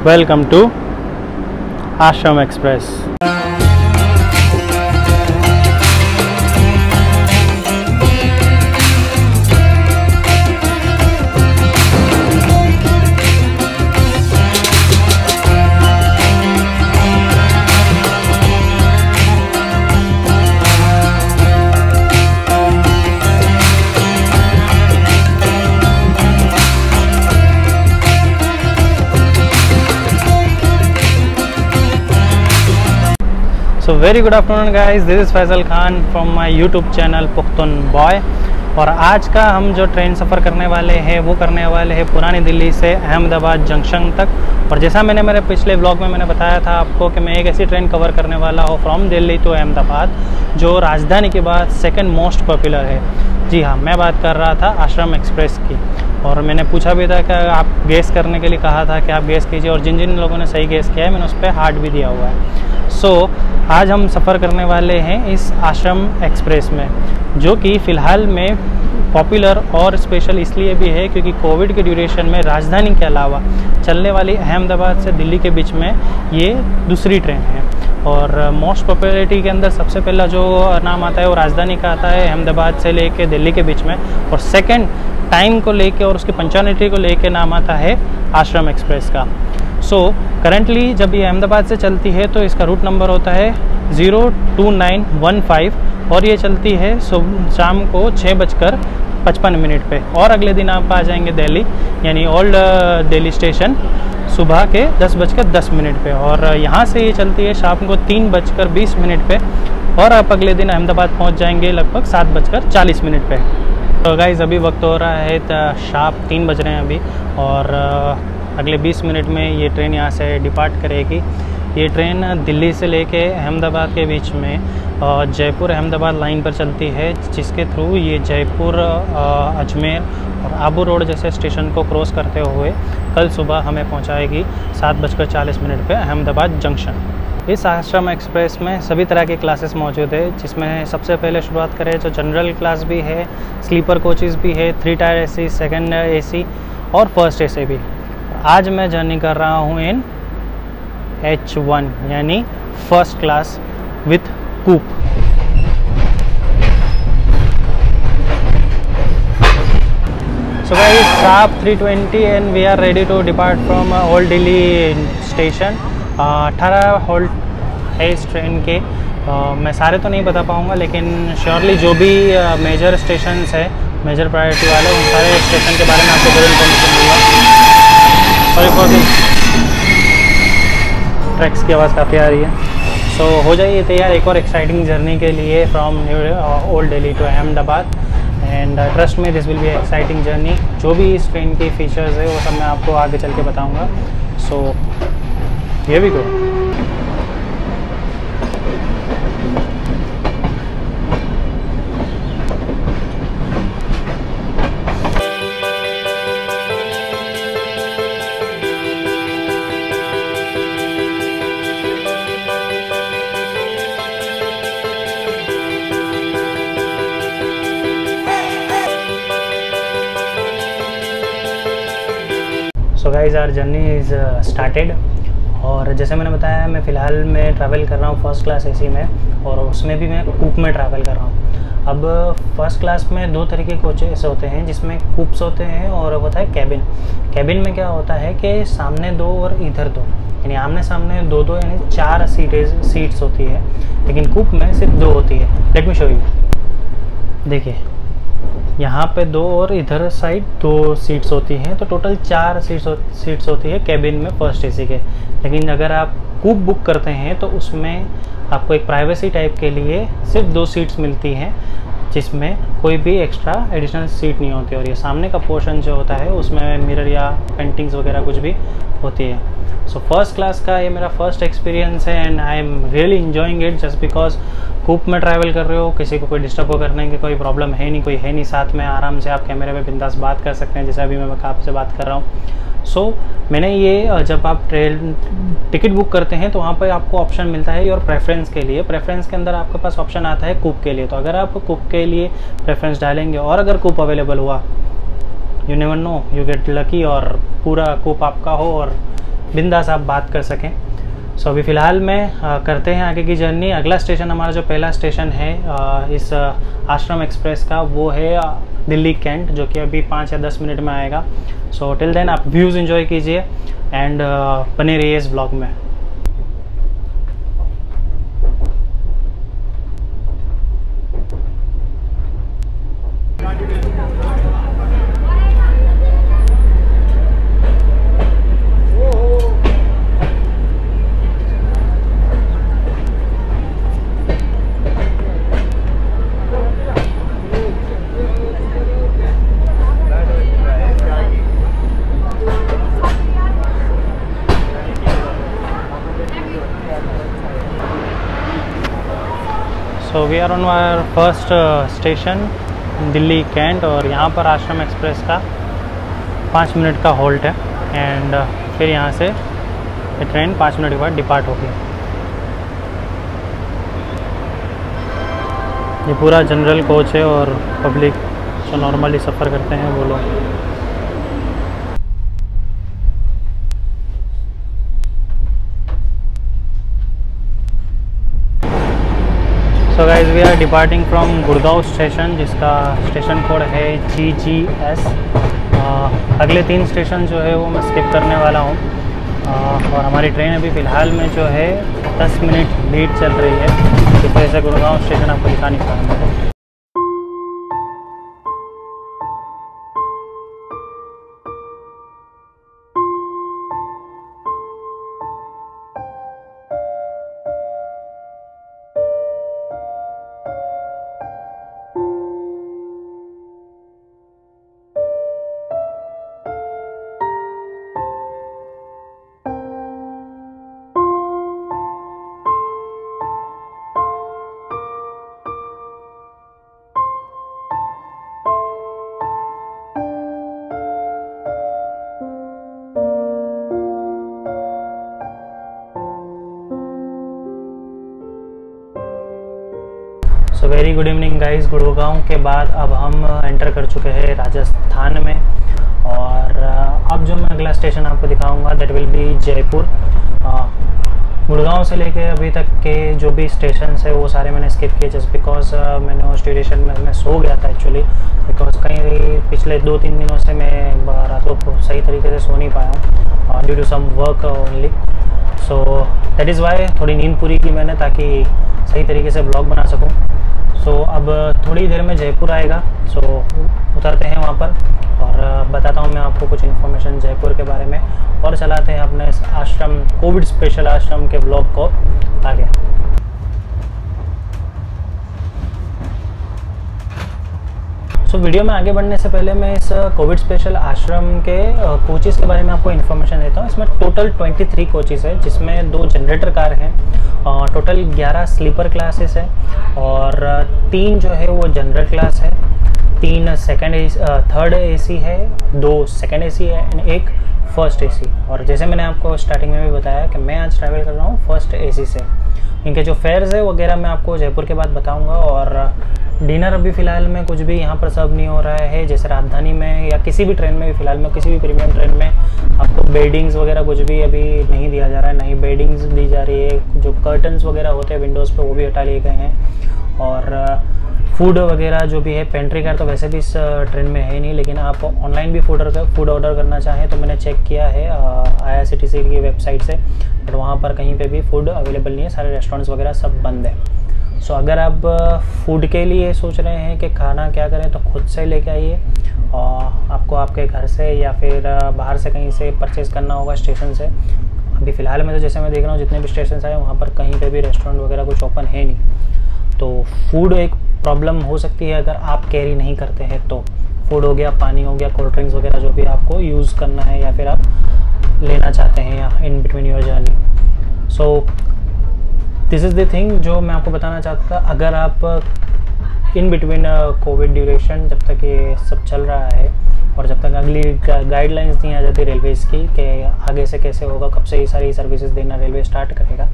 Welcome to Ashram Express. So very good afternoon guys, this is Faisal Khan from my YouTube channel Pukhtoon boy. और आज का हम जो train सफ़र करने वाले हैं वो करने वाले हैं पुरानी दिल्ली से अहमदाबाद जंक्शन तक। और जैसा मैंने मेरे पिछले ब्लॉग में मैंने बताया था आपको कि मैं एक ऐसी ट्रेन कवर करने वाला हूँ फ्रॉम दिल्ली टू अहमदाबाद जो राजधानी के बाद सेकंड मोस्ट पॉपुलर है। जी हाँ, मैं बात कर रहा था आश्रम एक्सप्रेस की। और मैंने पूछा भी था कि आप गेस करने के लिए कहा था कि आप गेस कीजिए, और जिन जिन लोगों ने सही गेस किया है मैंने उस पर हार्ट भी दिया हुआ है। आज हम सफ़र करने वाले हैं इस आश्रम एक्सप्रेस में, जो कि फ़िलहाल में पॉपुलर और स्पेशल इसलिए भी है क्योंकि कोविड के ड्यूरेशन में राजधानी के अलावा चलने वाली अहमदाबाद से दिल्ली के बीच में ये दूसरी ट्रेन है। और मोस्ट पॉपुलरिटी के अंदर सबसे पहला जो नाम आता है वो राजधानी का आता है, अहमदाबाद से लेके दिल्ली के बीच में। और सेकंड टाइम को लेके और उसकी पंक्चुअलिटी को लेके नाम आता है आश्रम एक्सप्रेस का। करेंटली जब ये अहमदाबाद से चलती है तो इसका रूट नंबर होता है 02915 और ये चलती है शाम को 6:55 पे। और अगले दिन आप आ जाएंगे दिल्ली, यानी ओल्ड दिल्ली स्टेशन सुबह के 10:10 पे। और यहाँ से ये चलती है शाम को 3:20 पे और आप अगले दिन अहमदाबाद पहुँच जाएंगे लगभग 7:40 पे। तो गाइज़ अभी वक्त हो रहा है शार्प 3 बज रहे हैं अभी, और अगले 20 मिनट में ये ट्रेन यहाँ से डिपार्ट करेगी। ये ट्रेन दिल्ली से लेके अहमदाबाद के बीच में जयपुर अहमदाबाद लाइन पर चलती है, जिसके थ्रू ये जयपुर अजमेर और आबू रोड जैसे स्टेशन को क्रॉस करते हुए कल सुबह हमें पहुँचाएगी 7:40 पे अहमदाबाद जंक्शन। इस आश्रम एक्सप्रेस में सभी तरह के क्लासेस मौजूद है, जिसमें सबसे पहले शुरुआत करें तो जनरल क्लास भी है, स्लीपर कोचेज़ भी है, 3 टायर AC, सेकंड AC और फर्स्ट AC भी। आज मैं जर्नी कर रहा हूँ इन H1 यानी first class with coupe. So guys, sharp 3:20 and we are ready to depart from Old Delhi station। 18 hold है इस ट्रेन के। मैं सारे तो नहीं बता पाऊँगा, लेकिन श्योरली जो भी मेजर स्टेशंस है, मेजर प्रायोरिटी वाले, उन सारे स्टेशन के बारे में आपको जरूर इन्फॉर्मेशन दूँगा। सॉरी फॉर दिस, ट्रैक्स की आवाज़ काफ़ी आ रही है। हो जाइए तैयार एक और एक्साइटिंग जर्नी के लिए from old Delhi to Ahmedabad. And trust me this will be exciting journey. जो भी इस ट्रेन की फीचर्स है वो सब मैं आपको आगे चल के बताऊँगा। Here we go. So guys our journey is started. और जैसे मैंने बताया, मैं फ़िलहाल में ट्रैवल कर रहा हूँ फर्स्ट क्लास AC में, और उसमें भी मैं कूप में ट्रैवल कर रहा हूँ। अब फर्स्ट क्लास में 2 तरीके के कोचेस होते हैं, जिसमें कूप्स होते हैं और होता है कैबिन। कैबिन में क्या होता है कि सामने 2 और इधर 2, यानी आमने सामने 2-2 यानी 4 सीट्स होती है, लेकिन कूप में सिर्फ 2 होती है। Let me show you. देखिए यहाँ पे 2 और इधर साइड 2 सीट्स होती हैं, तो टोटल 4 सीट्स होती है कैबिन में फर्स्ट AC के। लेकिन अगर आप कूप बुक करते हैं तो उसमें आपको एक प्राइवेसी टाइप के लिए सिर्फ 2 सीट्स मिलती हैं, जिसमें कोई भी एक्स्ट्रा एडिशनल सीट नहीं होती। और ये सामने का पोर्शन जो होता है उसमें मिरर या पेंटिंग्स वगैरह कुछ भी होती है। फर्स्ट क्लास का ये मेरा फर्स्ट एक्सपीरियंस है and I am really enjoying it, just because coupe में ट्रैवल कर रहे हो, किसी को कोई डिस्टर्ब करने की कोई प्रॉब्लम है नहीं, कोई है नहीं साथ में, आराम से आप कैमरे में बिंदास बात कर सकते हैं, जैसे अभी मैं आपसे बात कर रहा हूँ। मैंने ये जब आप ट्रेन टिकट बुक करते हैं तो वहाँ पर आपको ऑप्शन मिलता है योर प्रेफरेंस के लिए। प्रेफरेंस के अंदर आपके पास ऑप्शन आता है कूप के लिए, तो अगर आप कूप के लिए प्रेफरेंस डालेंगे और अगर कूप अवेलेबल हुआ, you never know, you get lucky और पूरा कूप आपका हो और बिंदास आप बात कर सकें। सो अभी फ़िलहाल में करते हैं आगे की जर्नी। अगला स्टेशन हमारा जो पहला स्टेशन है इस आश्रम एक्सप्रेस का, वो है दिल्ली कैंट, जो कि अभी 5 या 10 मिनट में आएगा। सो टिल देन आप व्यूज़ एंजॉय कीजिए एंड बने रहिए इस ब्लॉग में। So we are on our first station Delhi cantt, और यहाँ पर आश्रम एक्सप्रेस का 5 मिनट का होल्ट है एंड फिर यहाँ से ट्रेन 5 मिनट के बाद डिपार्ट होगी। ये पूरा जनरल कोच है और पब्लिक जो नॉर्मली सफ़र करते हैं वो लोग। So guys we are departing from Gurgaon station, जिसका स्टेशन कोड है GGS। अगले 3 स्टेशन जो है वो मैं स्किप करने वाला हूँ और हमारी ट्रेन अभी फ़िलहाल में जो है 10 मिनट लेट चल रही है, इस वजह से गुड़गांव स्टेशन आपको दिखा नहीं पाऊँगा। So very good evening guys. Gurgaon के बाद अब हम एंटर कर चुके हैं राजस्थान में, और अब जो मैं अगला स्टेशन आपको दिखाऊंगा that will be Jaipur. Gurgaon से लेके अभी तक के जो भी स्टेशन है वो सारे मैंने स्किप किए, जस्ट बिकॉज मैंने उस ड्यूरेशन में मैं सो गया था एक्चुअली, बिकॉज कहीं पिछले 2-3 दिनों से मैं रातों को सही तरीके से सो नहीं पाया हूँ due to some work only. So that is why थोड़ी नींद पूरी की मैंने, ताकि सही तरीके से ब्लॉग बना सकूँ। सो अब थोड़ी देर में जयपुर आएगा, सो उतरते हैं वहाँ पर और बताता हूँ मैं आपको कुछ इन्फॉर्मेशन जयपुर के बारे में, और चलाते हैं अपने इस आश्रम, कोविड स्पेशल आश्रम के ब्लॉग को आगे। सो वीडियो में आगे बढ़ने से पहले मैं इस कोविड स्पेशल आश्रम के कोचेज़ के बारे में आपको इन्फॉर्मेशन देता हूँ। इसमें टोटल 23 कोचेज़ है, जिसमें 2 जनरेटर कार हैं, टोटल 11 स्लीपर क्लासेस है और 3 जो है वो जनरल क्लास है, 3 थर्ड AC है, 2 सेकंड AC है एंड 1 फर्स्ट AC। और जैसे मैंने आपको स्टार्टिंग में भी बताया कि मैं आज ट्रैवल कर रहा हूँ फर्स्ट AC से। इनके जो फेयर्स है वगैरह मैं आपको जयपुर के बाद बताऊंगा। और डिनर अभी फ़िलहाल में कुछ भी यहाँ पर सर्व नहीं हो रहा है, जैसे राजधानी में या किसी भी ट्रेन में भी फ़िलहाल में, किसी भी प्रीमियम ट्रेन में आपको बेडिंग्स वगैरह कुछ भी अभी नहीं दिया जा रहा है, ना ही बेडिंग्स दी जा रही है। जो कर्टन्स वगैरह होते हैं विंडोज़ पे वो भी हटा लिए गए हैं। और फूड वगैरह जो भी है, पेंट्री कार तो वैसे भी इस ट्रेन में है ही नहीं, लेकिन आप ऑनलाइन भी फूड ऑर्डर करना चाहें तो मैंने चेक किया है IRCTC की वेबसाइट से, बट वहाँ पर कहीं पे भी फूड अवेलेबल नहीं है, सारे रेस्टोरेंट्स वगैरह सब बंद है। सो अगर आप फूड के लिए सोच रहे हैं कि खाना क्या करें तो खुद से लेके आइए, और आपको आपके घर से या फिर बाहर से कहीं से परचेज़ करना होगा स्टेशन से। अभी फ़िलहाल में तो जैसे मैं देख रहा हूँ जितने भी स्टेशन आए वहाँ पर कहीं पे भी रेस्टोरेंट वगैरह कुछ ओपन है नहीं, तो फूड एक प्रॉब्लम हो सकती है अगर आप कैरी नहीं करते हैं तो। फूड हो गया, पानी हो गया, कोल्ड ड्रिंक्स वगैरह जो भी आपको यूज़ करना है या फिर आप लेना चाहते हैं या इन between your journey. So this is the thing जो मैं आपको बताना चाहता था। अगर आप इन बिटवीन कोविड ड्यूरेशन, जब तक ये सब चल रहा है और जब तक अगली गाइडलाइंस नहीं आ जाती रेलवेज़ की कि आगे से कैसे होगा, कब से ये सारी सर्विसेज देना रेलवे स्टार्ट करेगा,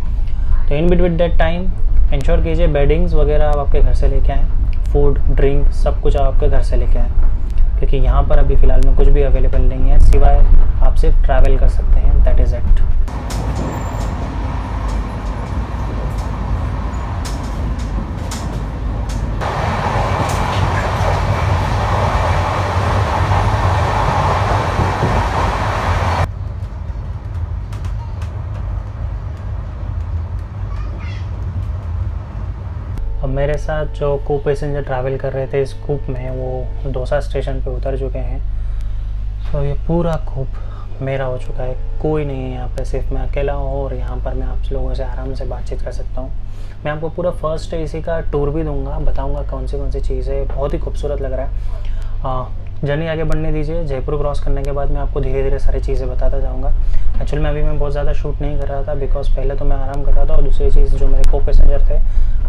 तो in between that time ensure कीजिए बेडिंग्स वगैरह आप आपके घर से लेके आएँ, फूड ड्रिंक सब कुछ आप आपके घर से लेके आएँ, क्योंकि यहाँ पर अभी फ़िलहाल में कुछ भी अवेलेबल नहीं है सिवाय आप सिर्फ ट्रैवल कर सकते हैं, दैट इज़ इट। अब मेरे साथ जो को पैसेंजर ट्रैवल कर रहे थे इस कूप में, वो दौसा स्टेशन पे उतर चुके हैं। तो ये पूरा कूप मेरा हो चुका है, कोई नहीं है यहाँ पे, सिर्फ मैं अकेला हूँ और यहाँ पर मैं आप लोगों से आराम से बातचीत कर सकता हूँ। मैं आपको पूरा फर्स्ट एसी का टूर भी दूंगा, बताऊँगा कौन सी चीज़ है। बहुत ही खूबसूरत लग रहा है। जर्नी आगे बढ़ने दीजिए। जयपुर क्रॉस करने के बाद मैं आपको धीरे धीरे सारी चीज़ें बताता जाऊँगा। एक्चुअल में अभी मैं बहुत ज़्यादा शूट नहीं कर रहा था, बिकॉज पहले तो मैं आराम कर रहा था, और दूसरी चीज़ जो मेरे को पैसेंजर थे,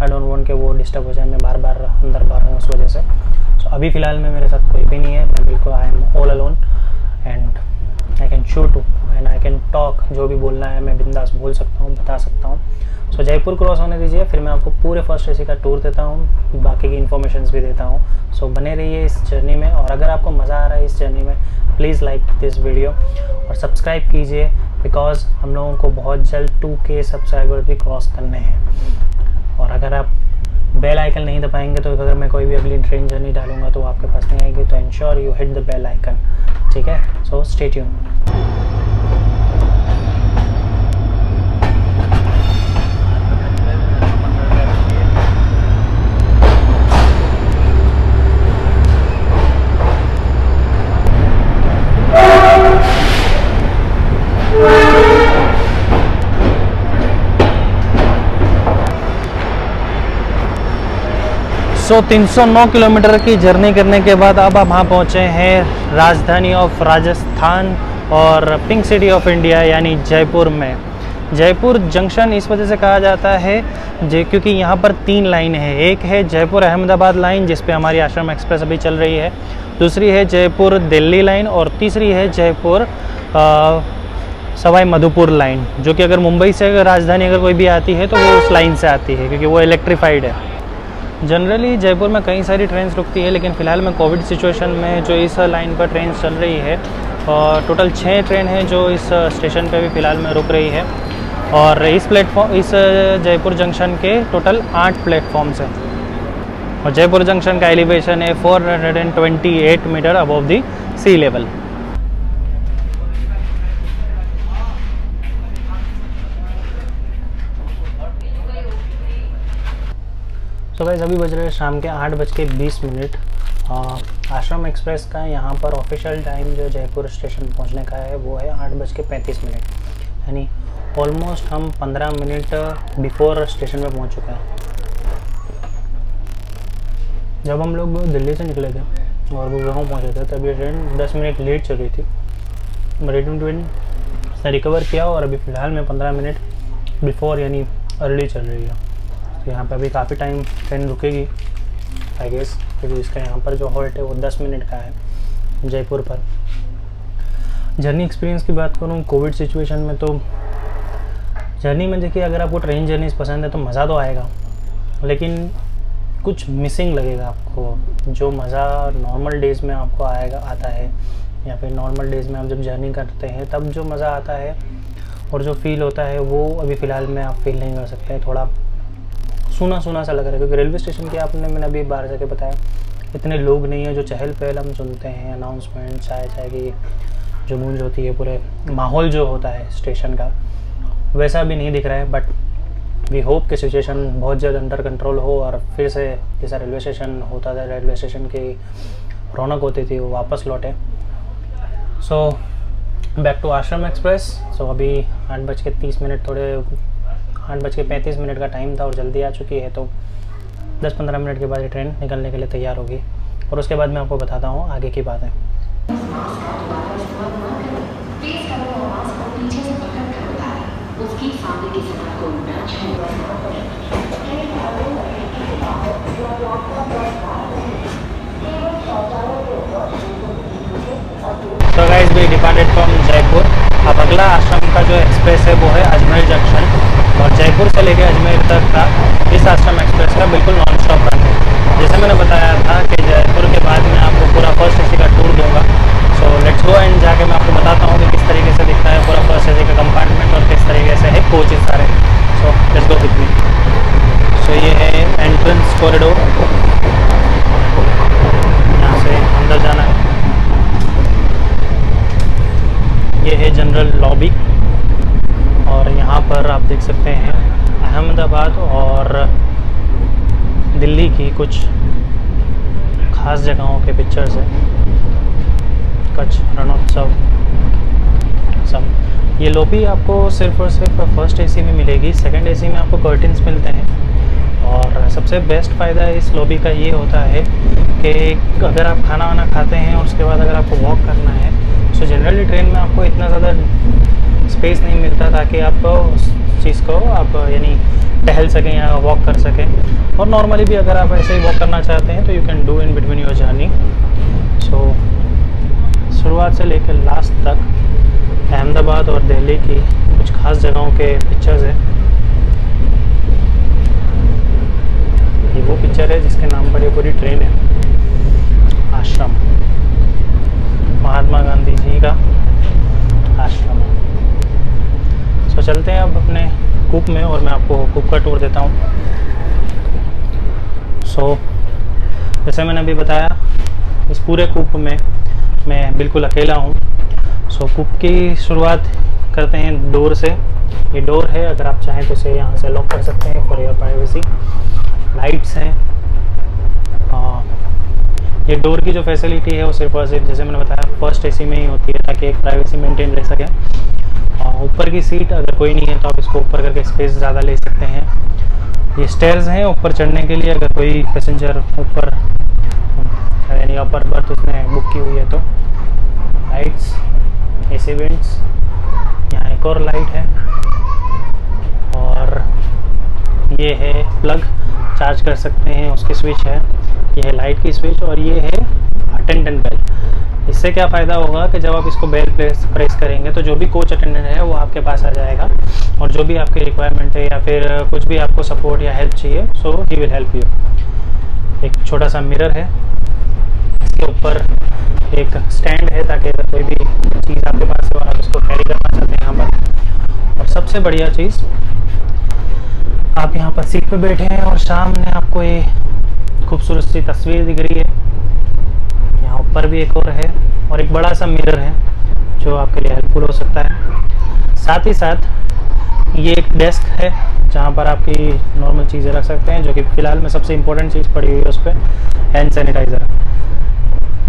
आई डोंट वांट के वो डिस्टर्ब हो जाए, मैं बार बार अंदर बाहर हूँ उस वजह से। सो अभी फ़िलहाल में मेरे साथ कोई भी नहीं है, मैं बिल्कुल I am all alone and I can shoot and I can talk. जो भी बोलना है मैं बिंदास बोल सकता हूँ, बता सकता हूँ। सो जयपुर क्रॉस होने दीजिए, फिर मैं आपको पूरे फर्स्ट एसी का टूर देता हूँ, बाकी की इन्फॉर्मेशंस भी देता हूँ। सो बने रहिए इस जर्नी में, और अगर आपको मज़ा आ रहा है इस जर्नी में, प्लीज़ लाइक दिस वीडियो और सब्सक्राइब कीजिए, बिकॉज हम लोगों को बहुत जल्द 2K सब्सक्राइबर भी क्रॉस करने हैं। और अगर आप बेल आइकन नहीं दबाएंगे तो अगर मैं कोई भी अगली ट्रेन जर्नी डालूंगा तो आपके पास नहीं आएगी, तो ensure you hit the bell icon, ठीक है। So stay tune. So 309 kilometre की जर्नी करने के बाद अब आप वहाँ पहुँचे हैं राजधानी ऑफ राजस्थान और पिंक सिटी ऑफ इंडिया यानी जयपुर में। जयपुर जंक्शन इस वजह से कहा जाता है क्योंकि यहाँ पर 3 लाइन है। एक है जयपुर अहमदाबाद लाइन जिस पे हमारी आश्रम एक्सप्रेस अभी चल रही है, दूसरी है जयपुर दिल्ली लाइन, और तीसरी है जयपुर सवाई माधोपुर लाइन, जो कि अगर मुंबई से अगर राजधानी अगर कोई भी आती है तो वो उस लाइन से आती है क्योंकि वो इलेक्ट्रीफाइड है। जनरली जयपुर में कई सारी ट्रेन्स रुकती है, लेकिन फ़िलहाल में कोविड सिचुएशन में जो इस लाइन पर ट्रेन चल रही है, और टोटल 6 ट्रेन हैं जो इस स्टेशन पे भी फ़िलहाल में रुक रही है। और इस जयपुर जंक्शन के टोटल 8 प्लेटफॉर्म्स हैं, और जयपुर जंक्शन का एलिवेशन है 428 meter above the sea level. तो गाइस अभी बज रहे हैं शाम के 8:20। आश्रम एक्सप्रेस का यहाँ पर ऑफिशियल टाइम जो जयपुर स्टेशन पहुँचने का है वो है 8:35, यानी ऑलमोस्ट हम 15 मिनट बिफोर स्टेशन में पहुँच चुके हैं। जब हम लोग दिल्ली से निकले थे और गुड़गांव पहुँचे थे तब ये ट्रेन 10 मिनट लेट चल रही थी, रिटर्न ट्रेन से रिकवर किया और अभी फ़िलहाल में 15 मिनट बिफोर यानी अर्ली चल रही है। तो यहाँ पर अभी काफ़ी टाइम ट्रेन रुकेगी आई गेस, क्योंकि इसका यहाँ पर जो हॉल्ट है वो 10 मिनट का है जयपुर पर। जर्नी एक्सपीरियंस की बात करूँ कोविड सिचुएशन में, तो जर्नी में देखिए अगर आपको ट्रेन जर्नीज पसंद है तो मज़ा तो आएगा, लेकिन कुछ मिसिंग लगेगा आपको। जो मज़ा नॉर्मल डेज़ में आपको आता है, या फिर नॉर्मल डेज़ में आप जब जर्नी करते हैं तब जो मज़ा आता है और जो फील होता है वो अभी फ़िलहाल में आप फील नहीं कर सकते। थोड़ा सूना सा लग रहा है, क्योंकि रेलवे स्टेशन की मैंने अभी बाहर जाके बताया, इतने लोग नहीं है जो चहल पहल हम सुनते हैं, अनाउंसमेंट चाहे की जो गूंज होती है, पूरे माहौल जो होता है स्टेशन का वैसा भी नहीं दिख रहा है। बट वी होप कि सिचुएशन बहुत जल्द अंडर कंट्रोल हो और फिर से जैसा रेलवे स्टेशन होता था, रेलवे स्टेशन की रौनक होती थी, वो वापस लौटे। सो बैक टू आश्रम एक्सप्रेस। सो अभी 8:30 थोड़े 8:35 का टाइम था और जल्दी आ चुकी है, तो 10-15 मिनट के बाद ये ट्रेन निकलने के लिए तैयार होगी, और उसके बाद मैं आपको बताता हूँ आगे की बातें। So guys, we departed from Jaipur. अब अगला आश्रम का जो एक्सप्रेस है वो है अजमेर जंक्शन, और जयपुर से लेकर अजमेर तक का इस आश्रम एक्सप्रेस का बिल्कुल नॉन स्टॉप रन है। जैसे मैंने बताया था कि जयपुर के बाद मैं आपको पूरा फर्स्ट एसी का टूर दूंगा। सो लेट्स गो एंड जाके मैं आपको बताता हूँ कि किस तरीके जनरल लॉबी। और यहाँ पर आप देख सकते हैं अहमदाबाद और दिल्ली की कुछ खास जगहों के पिक्चर्स हैं। कच्छ रणोत्सव सब। ये लॉबी आपको सिर्फ और सिर्फ फर्स्ट एसी में मिलेगी। सेकंड एसी में आपको कर्टन्स मिलते हैं। और सबसे बेस्ट फ़ायदा इस लॉबी का ये होता है कि अगर आप खाना वाना खाते हैं और उसके बाद अगर आपको वॉक करना है, तो जनरली ट्रेन में आपको इतना ज़्यादा स्पेस नहीं मिलता ताकि आप उस चीज़ को आप यानी टहल सकें या वॉक कर सकें। और नॉर्मली भी अगर आप ऐसे ही वॉक करना चाहते हैं तो you can do in between your journey. So शुरुआत से लेकर लास्ट तक अहमदाबाद और दिल्ली की कुछ खास जगहों के पिक्चर्स हैं। ये वो पिक्चर है जिसके नाम पर ये पूरी ट्रेन है। आश्रम, महात्मा गांधी जी का आश्रम। सो चलते हैं अब अपने कूप में और मैं आपको कूप का टूर देता हूँ। सो जैसे मैंने अभी बताया, इस पूरे कूप में मैं बिल्कुल अकेला हूँ। सो कूप की शुरुआत करते हैं डोर से। ये डोर है, अगर आप चाहें तो इसे यहाँ से लॉक कर सकते हैं फॉर योर प्राइवेसी। लाइट्स हैं। ये डोर की जो फैसिलिटी है वो सिर्फ और सिर्फ जैसे मैंने बताया फर्स्ट एसी में ही होती है ताकि एक प्राइवेसी मेंटेन रह सके। ऊपर की सीट अगर कोई नहीं है तो आप इसको ऊपर करके स्पेस ज़्यादा ले सकते हैं। ये स्टेयर्स हैं ऊपर चढ़ने के लिए, अगर कोई पैसेंजर ऊपर यानी अपर बर्थ उसने बुक की हुई है तो। लाइट्स, एसी वेंट्स, यहाँ एक और लाइट है। और ये है प्लग, चार्ज कर सकते हैं उसकी स्विच है। ये है लाइट की स्विच और ये है अटेंडेंट बेल। इससे क्या फ़ायदा होगा कि जब आप इसको बेल प्रेस करेंगे तो जो भी कोच अटेंडेंट है वो आपके पास आ जाएगा और जो भी आपकी रिक्वायरमेंट है या फिर कुछ भी आपको सपोर्ट या हेल्प चाहिए सो ही विल हेल्प यू। एक छोटा सा मिरर है, इसके ऊपर एक स्टैंड है ताकि अगर कोई भी चीज़ आपके पास है और आप इसको कैरी करना चाहते हैं यहाँ पर। और सबसे बढ़िया चीज़, आप यहाँ पर सीट पे बैठे हैं और सामने आपको ये खूबसूरत सी तस्वीर दिख रही है। यहाँ ऊपर भी एक और है और एक बड़ा सा मिरर है जो आपके लिए हेल्पफुल हो सकता है। साथ ही साथ ये एक डेस्क है जहाँ पर आपकी नॉर्मल चीज़ें रख सकते हैं, जो कि फ़िलहाल में सबसे इम्पोर्टेंट चीज़ पड़ी हुई है उस पर हैंड सैनिटाइज़र।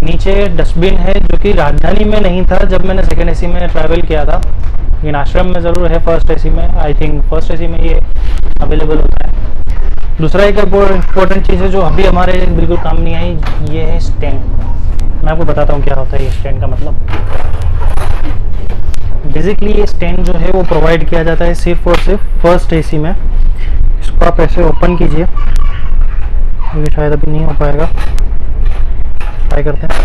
नीचे डस्टबिन है जो कि राजधानी में नहीं था जब मैंने सेकेंड एसी में ट्रैवल किया था, लेकिन आश्रम में ज़रूर है फर्स्ट एसी में। आई थिंक फर्स्ट एसी में ये अवेलेबल होता है। दूसरा एक इम्पोर्टेंट चीज़ है जो अभी हमारे बिल्कुल काम नहीं आई, ये है स्टैंड। मैं आपको बताता हूँ क्या होता है ये स्टैंड का मतलब। बेसिकली ये स्टैंड जो है वो प्रोवाइड किया जाता है सिर्फ और सिर्फ फर्स्ट एसी में। इसको आप ऐसे ओपन कीजिए, ये शायद अभी नहीं हो पाएगा, ट्राई करते हैं।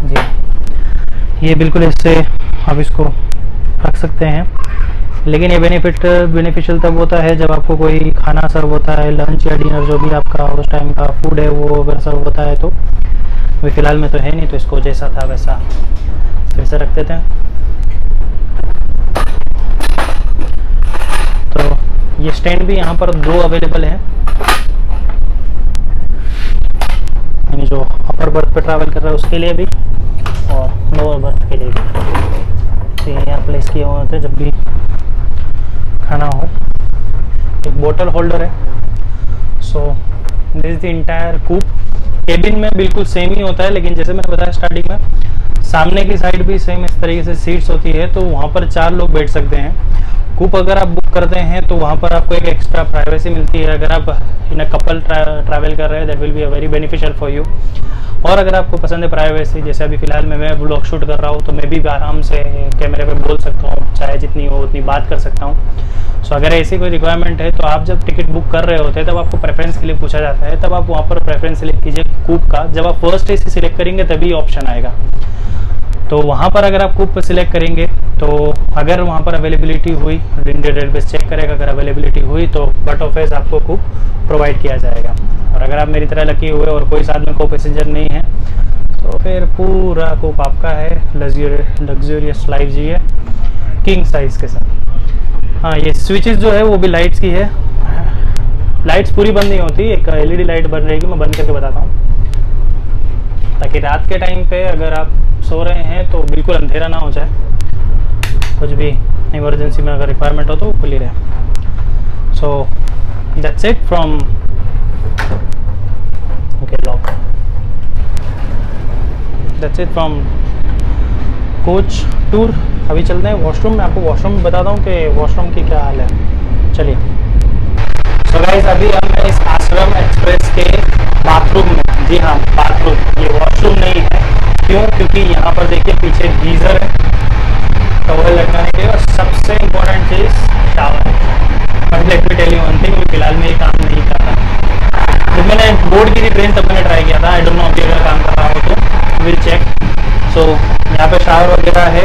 जी, ये बिल्कुल ऐसे आप इसको रख सकते हैं। लेकिन ये बेनिफिशियल तब होता है जब आपको कोई खाना सर्व होता है, लंच या डिनर जो भी आपका उस टाइम का फूड है वो अगर सर्व होता है तो। अभी फ़िलहाल में तो है नहीं, तो इसको जैसा था वैसा फिर से रख देते हैं। तो ये स्टैंड भी यहाँ पर दो अवेलेबल हैं, यानी जो अपर बर्थ पे ट्रैवल कर रहा है उसके लिए भी और लोअर बर्थ के लिए भी। तो ये यहाँ प्लेस किए हुए होते हैं जब भी खाना हो। एक बोतल होल्डर है। So this is the entire coupe. Cabin में बिल्कुल सेम ही होता है, लेकिन जैसे मैंने बताया स्टार्टिंग में, सामने की साइड भी सेम इस तरीके से सीट्स होती है, तो वहाँ पर 4 लोग बैठ सकते हैं। कूप अगर आप बुक करते हैं तो वहाँ पर आपको एक एक्स्ट्रा प्राइवेसी मिलती है। अगर आप इन अ कपल ट्रैवल कर रहे हैं that will be a very beneficial for you. और अगर आपको पसंद है प्राइवेसी, जैसे अभी फ़िलहाल में मैं ब्लॉग शूट कर रहा हूँ तो मैं भी आराम से कैमरे पे बोल सकता हूँ, चाहे जितनी हो उतनी बात कर सकता हूँ। सो अगर ऐसी कोई रिक्वायरमेंट है तो आप जब टिकट बुक कर रहे होते हैं तब आपको प्रेफरेंस के लिए पूछा जाता है, तब आप वहाँ पर प्रेफरेंस सिलेक्ट कीजिए कूप का। जब आप फर्स्ट एसी सिलेक्ट करेंगे तभी ऑप्शन आएगा। तो वहाँ पर अगर आप कूप सिलेक्ट करेंगे तो अगर वहाँ पर अवेलेबिलिटी हुई, इंडियन रेलवेज चेक करेगा, अगर अवेलेबिलिटी हुई तो बट ऑफ एज आपको कूप प्रोवाइड किया जाएगा। और अगर आप मेरी तरह लकी हुए और कोई साथ में को पैसेंजर नहीं है तो फिर पूरा कूप आपका है, लग्जरियस लाइफ जी है किंग साइज़ के साथ। हाँ, ये स्विचेस जो है वो भी लाइट्स की है। लाइट्स पूरी बंद नहीं होती, एक एलईडी लाइट बन रहेगी, मैं बंद करके बताता हूँ। ताकि रात के टाइम पे अगर आप सो रहे हैं तो बिल्कुल अंधेरा ना हो जाए, कुछ भी इमरजेंसी में अगर रिक्वायरमेंट हो तो वो खुली रहे। So that's it from lock, that's it from coach tour. अभी चलते हैं वॉशरूम में, आपको वॉशरूम बताता हूँ कि वॉशरूम की क्या हाल है। चलिए। सो गाइस, अभी हम इस आश्रम एक्सप्रेस के बाथरूम में, जी हाँ बाथरूम, ये वॉशरूम नहीं है। क्यों? क्योंकि यहाँ पर देखिए पीछे गीज़र है टॉवल लगाने के लिए, और सबसे इम्पोर्टेंट चीज़ शावर है। But let me tell you one thing, फिलहाल में ये काम नहीं कर रहा। जब मैंने बोर्ड की थी ट्रेन तब मैंने ट्राई किया था, आई डोंट नो अभी अगर काम कर रहा हो तो विल चेक। सो यहाँ पे शावर वगैरह है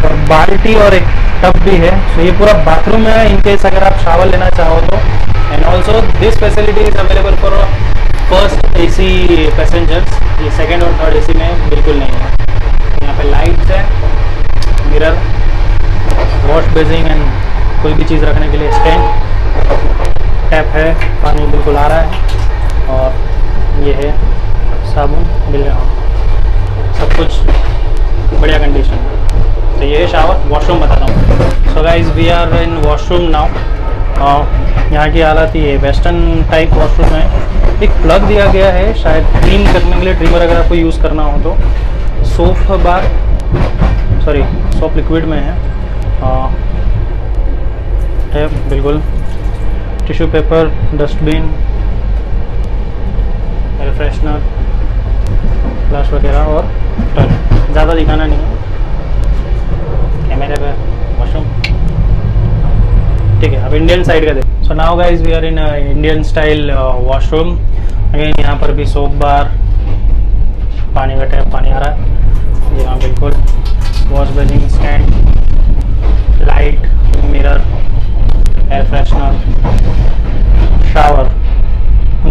और बाल्टी और एक टब भी है। सो ये पूरा बाथरूम है इन केस अगर आप शावर लेना चाहो तो। And also this facility is available for first AC passengers, ये सेकंड और थर्ड एसी में बिल्कुल नहीं है। यहाँ पे लाइट्स है, मिरर, वॉश बेसिन एंड कोई भी चीज़ रखने के लिए स्टैंड, टैप है, पानी बिल्कुल आ रहा है, और ये है साबुन मिल रहा, सब कुछ बढ़िया कंडीशन है। तो ये है शावर। वॉशरूम बताता हूँ। So guys we are in washroom now. यहाँ की हालत ये वेस्टर्न टाइप वॉशरूम है। एक प्लग दिया गया है शायद क्लीन करने के लिए, ट्रिमर अगर आपको यूज़ करना हो तो। Soap bar, sorry soap liquid में है, बिल्कुल। Tissue paper, dustbin, air freshener, flush वगैरह और टॉयलेट। ज़्यादा दिखाना नहीं है कैमरे पे, वॉशरूम ठीक है। अब इंडियन साइड का देखो। So now guys we are in Indian style washroom. Again यहाँ पर भी सोप बार, पानी का टैप, पानी आ रहा है जी हाँ बिल्कुल। Wash basin stand, light, mirror, air freshener, shower,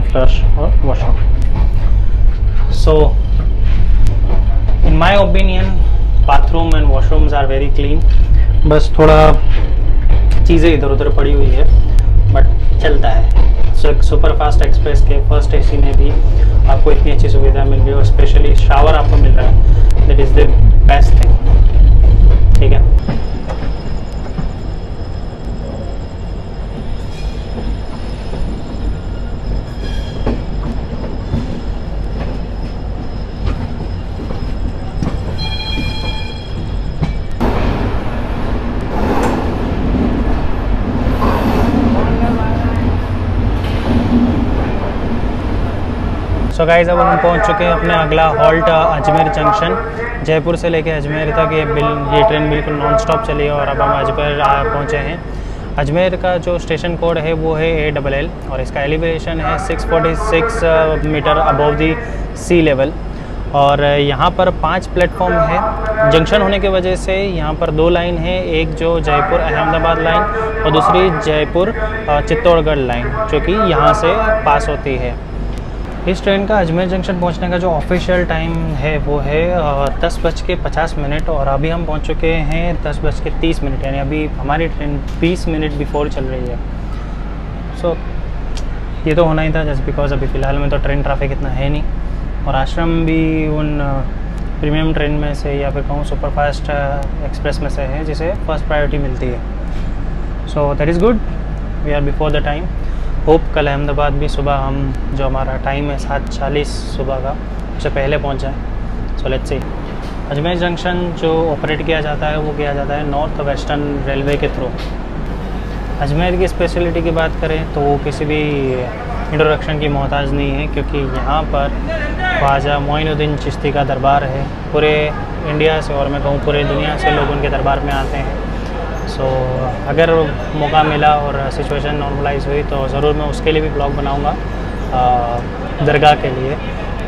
flush और washroom. So in my opinion bathroom and washrooms are very clean. बस थोड़ा चीज़ें इधर उधर पड़ी हुई है बट चलता है। सो सुपर फास्ट एक्सप्रेस के फर्स्ट एसी में भी आपको इतनी अच्छी सुविधा मिल रही है, और स्पेशली शावर आपको मिल रहा है, that is the best thing. ठीक है। सो गाइस, अब हम पहुंच चुके हैं अपने अगला हॉल्ट अजमेर जंक्शन। जयपुर से लेके अजमेर तक ये ट्रेन बिल्कुल नॉन स्टॉप चली है, और अब हम अजमेर पहुंचे हैं। अजमेर का जो स्टेशन कोड है वो है ALL, और इसका एलिवेशन है 646 meter above the sea level. और यहाँ पर 5 प्लेटफॉर्म है। जंक्शन होने की वजह से यहाँ पर 2 लाइन है, एक जो जयपुर अहमदाबाद लाइन और दूसरी जयपुर चित्तौड़गढ़ लाइन, जो कि यहाँ से पास होती है। इस ट्रेन का अजमेर जंक्शन पहुंचने का जो ऑफिशियल टाइम है वो है 10:50, और अभी हम पहुंच चुके हैं 10:30, यानी अभी हमारी ट्रेन 20 मिनट बिफोर चल रही है। सो ये तो होना ही था, जस्ट बिकॉज अभी फ़िलहाल में तो ट्रेन ट्रैफिक इतना है नहीं, और आश्रम भी उन प्रीमियम ट्रेन में से या फिर कहूँ सुपरफास्ट एक्सप्रेस में से है जिसे फर्स्ट प्रायोरिटी मिलती है। So that is good, we are before the time. Hope कल अहमदाबाद भी सुबह हम जो हमारा टाइम है 7:40 सुबह का, उससे पहले पहुंच जाए। So let's see. Ajmer junction जो ऑपरेट किया जाता है वो किया जाता है नॉर्थ वेस्टर्न रेलवे के थ्रू। अजमेर की स्पेशलिटी की बात करें तो वो किसी भी इंट्रोडक्शन की मोहताज नहीं है, क्योंकि यहाँ पर ख्वाजा मोइनुद्दीन चिश्ती का दरबार है। पूरे इंडिया से, और मैं कहूँ पूरे दुनिया से लोग उनके दरबार में आते हैं। सो अगर मौका मिला और सिचुएशन नॉर्मलाइज हुई तो ज़रूर मैं उसके लिए भी ब्लॉग बनाऊँगा। दरगाह के लिए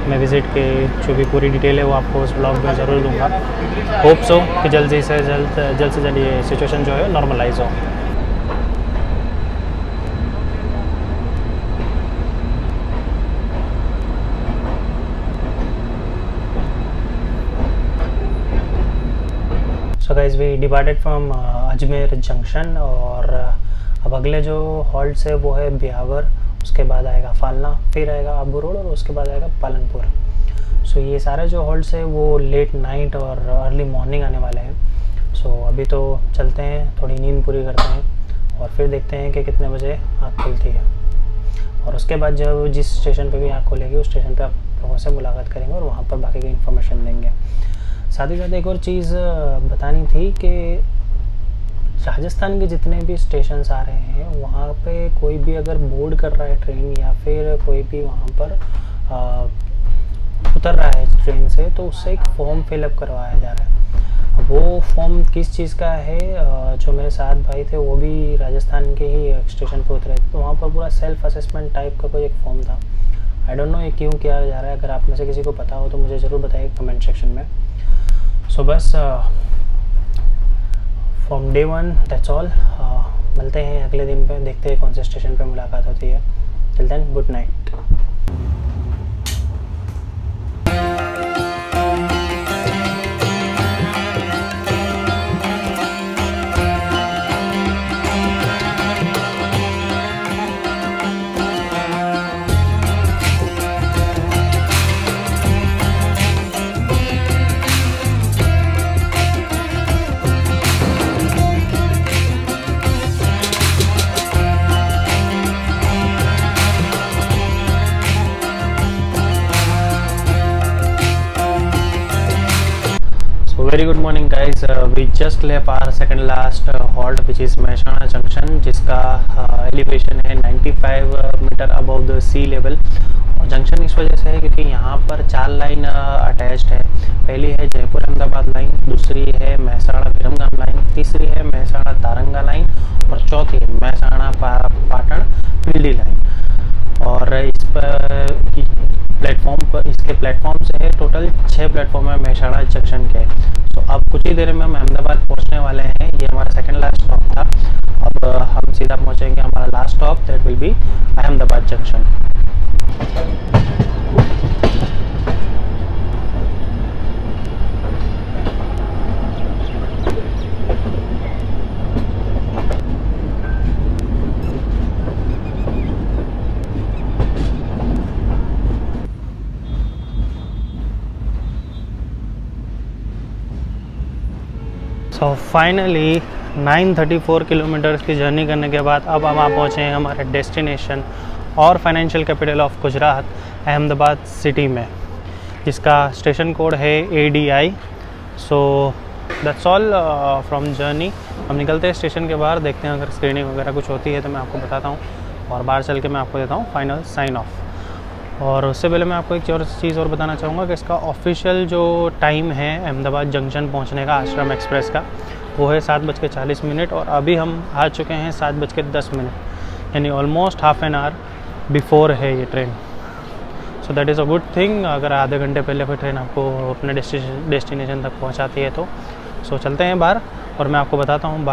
मैं विज़िट के जो भी पूरी डिटेल है वो आपको उस ब्लॉग में ज़रूर दूँगा। होप सो कि जल्द से जल्द ये सिचुएशन जो है नॉर्मलाइज हो। So guys we departed from Ajmer junction, और अब अगले जो हॉल्ट्स है वो है ब्यावर, उसके बाद आएगा फालना, फिर आएगा आबू रोड और उसके बाद आएगा पालनपुर। सो ये सारे जो हॉल्ट्स है वो लेट नाइट और अर्ली मॉर्निंग आने वाले हैं। सो अभी तो चलते हैं, थोड़ी नींद पूरी करते हैं और फिर देखते हैं कि कितने बजे आँख खुलती है। और उसके बाद जब जिस स्टेशन पे भी आँख खुलेगी उस स्टेशन पे आप लोगों से मुलाकात करेंगे और वहाँ पर बाकी की इन्फॉर्मेशन देंगे। साथ ही साथ एक और चीज़ बतानी थी कि राजस्थान के जितने भी स्टेशंस आ रहे हैं वहाँ पे कोई भी अगर बोर्ड कर रहा है ट्रेन या फिर कोई भी वहाँ पर उतर रहा है ट्रेन से, तो उससे एक फॉर्म फिलअप करवाया जा रहा है। वो फॉर्म किस चीज़ का है, जो मेरे साथ भाई थे वो भी राजस्थान के ही एक स्टेशन पे उतरे, तो वहाँ पर पूरा सेल्फ असेसमेंट टाइप का कोई एक फॉर्म था। आई डोंट नो ये क्यों किया जा रहा है, अगर आप में से किसी को पता हो तो मुझे ज़रूर बताइए कमेंट सेक्शन में। सो बस फ्रॉम डे 1 दैट्स ऑल। मिलते हैं अगले दिन पे, देखते हैं कौन से स्टेशन पे मुलाकात होती है। Till then good night. Very good morning guys, we just left our second last halt which is Mehsana Junction, जिसका एलिवेशन है 95 meter above the sea level. और जंक्शन इस वजह से है क्योंकि यहाँ पर 4 लाइन अटैच्ड है। पहली है जयपुर अहमदाबाद लाइन, दूसरी है महसाणा विरमगाम लाइन, तीसरी है महसाणा तारंगा लाइन और चौथी है महसाणा पाटण पीली लाइन। और इस पर प्लेटफॉर्म पर इसके प्लेटफॉर्म से है टोटल 6 प्लेटफॉर्म है महसाणा जंक्शन के। तो अब कुछ ही देर में हम अहमदाबाद पहुंचने वाले हैं। ये हमारा सेकंड लास्ट स्टॉप था। अब हम सीधा पहुंचेंगे हमारा last stop, that will be Ahmedabad junction. तो फाइनली 934 किलोमीटर्स की जर्नी करने के बाद अब हम पहुँचे हैं हमारे डेस्टिनेशन और financial capital of Gujarat Ahmedabad city में, जिसका स्टेशन कोड है ADI। So that's all from journey. हम निकलते हैं स्टेशन के बाहर, देखते हैं अगर स्क्रीनिंग वगैरह कुछ होती है तो मैं आपको बताता हूँ और बाहर चल के मैं आपको देता हूँ फाइनल साइन ऑफ। और उससे पहले मैं आपको एक चीज़ और बताना चाहूँगा कि इसका ऑफिशियल जो टाइम है अहमदाबाद जंक्शन पहुँचने का आश्रम एक्सप्रेस का, वो है 7:40 और अभी हम आ चुके हैं 7:10, यानी almost half an hour before है ये train. So that is a good thing. अगर आधे घंटे पहले कोई ट्रेन आपको अपने डेस्टिनेशन तक पहुँचाती है तो। सो चलते हैं बाहर और मैं आपको बताता हूँ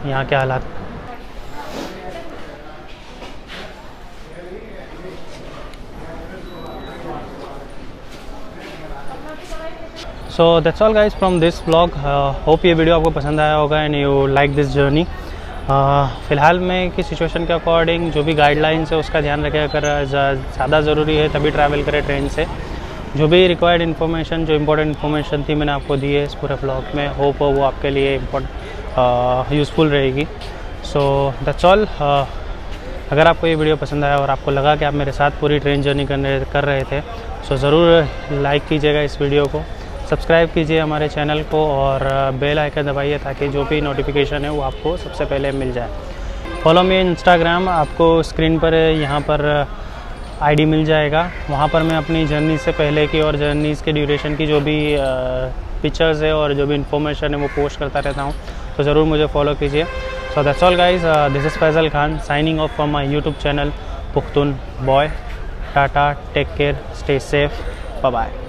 यहाँ के हालात। सो that's all guys from this blog. Hope ये वीडियो आपको पसंद आया होगा and you like this journey. फ़िलहाल में की सिचुएशन के अकॉर्डिंग जो भी गाइडलाइंस है उसका ध्यान रखें। अगर ज़्यादा ज़रूरी है तभी ट्रैवल करें ट्रेन से। जो भी रिक्वायर्ड इन्फॉर्मेशन, जो इम्पोर्टेंट इन्फॉर्मेशन थी मैंने आपको दी है इस पूरे ब्लॉग में। होप वो आपके लिए यूज़फुल रहेगी। सो दैट्स ऑल। अगर आपको ये वीडियो पसंद आया और आपको लगा कि आप मेरे साथ पूरी ट्रेन जर्नी कर रहे थे, सो ज़रूर लाइक कीजिएगा इस वीडियो को, सब्सक्राइब कीजिए हमारे चैनल को और बेल आइकन दबाइए ताकि जो भी नोटिफिकेशन है वो आपको सबसे पहले मिल जाए। फॉलो मी इंस्टाग्राम, आपको स्क्रीन पर यहाँ पर आईडी मिल जाएगा। वहाँ पर मैं अपनी जर्नी से पहले की और जर्नीज़ के ड्यूरेशन की जो भी पिक्चर्स है और जो भी इन्फॉर्मेशन है वो पोस्ट करता रहता हूँ, तो ज़रूर मुझे फॉलो कीजिए। So that's all guys, this is Faizal Khan signing off from my YouTube channel Pukhtoon boy. Tata, take care, stay safe, bye bye.